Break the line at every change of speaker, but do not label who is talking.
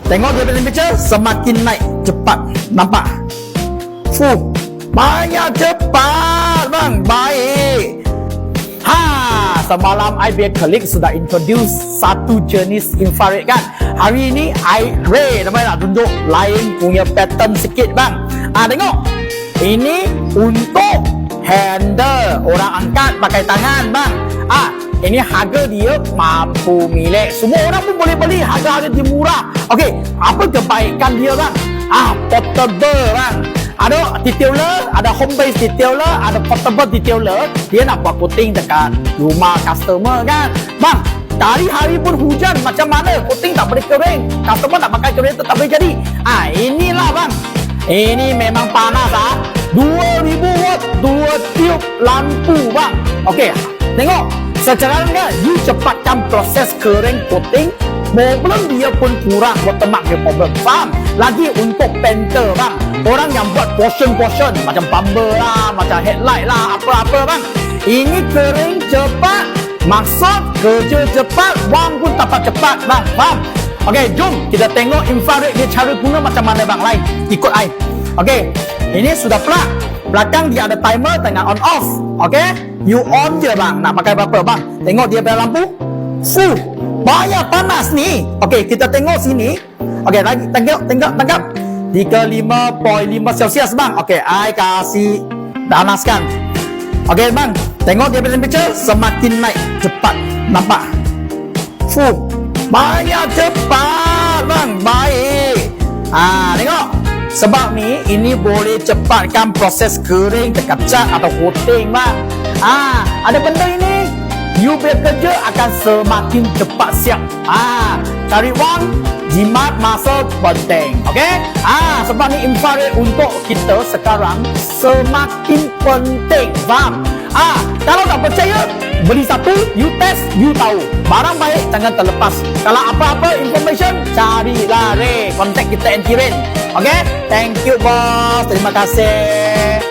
Tengok dia temperature semakin naik cepat. Nampak? Banyak cepat bang. Baik. Semalam I punya colleague sudah introduce satu jenis infrared kan. Hari ini I nak tunjuk lain punya pattern sikit bang. Tengok. Ini untuk handle orang angkat pakai tangan bang. Ini harga dia mampu milik. Semua orang pun boleh beli. Harga dia murah. Okey, apa kebaikan dia bang? Portable bang. Ada detailer, ada home base detailer, ada portable detailer. Dia nak buat coating dekat rumah customer kan. Bang, hari pun hujan macam mana? Coating tak boleh kering. Customer nak pakai kereta tak boleh jadi. Inilah bang. Ini memang panas 2000 watt, 2 tiup lampu bang. Okey, tengok. Secara kan, you cepatkan proses kering coating. Problem dia pun kurang watermark dia problem. Faham? Lagi untuk painter bang. Orang yang buat portion macam bumper lah, macam headlight lah, apa-apa bang. Ini kering cepat. Maksud kerja cepat, wang pun dapat cepat bang. Faham? Okey, jom kita tengok infrared dia cara guna macam mana bang. Lain, ikut I. Okey, ini sudah plug. Belakang dia ada timer tengah on off. Okey, you on je bang. Nak pakai berapa bang? Tengok dia punya lampu. Banyak panas ni. Okey, kita tengok sini. Okey, lagi tangkap 35.5 Celsius bang. Okey, I kasih panaskan. Okey bang, tengok dia temperature semakin naik cepat. Nampak? Banyak cepat bang. Baik. Tengok. Sebab ni ini boleh cepatkan proses kering dekat cat atau coating bang. Ada benda ini, you bekerja akan semakin cepat siap. Cari wang, jimat masa penting. Okey? Sebab ni infrared untuk kita sekarang semakin penting. Faham? Kalau tak percaya, beli satu, you test, you tahu. Barang baik jangan terlepas. Kalau apa-apa information, carilah Ray. Contact kita NT Rain. Okey? Thank you bos. Terima kasih.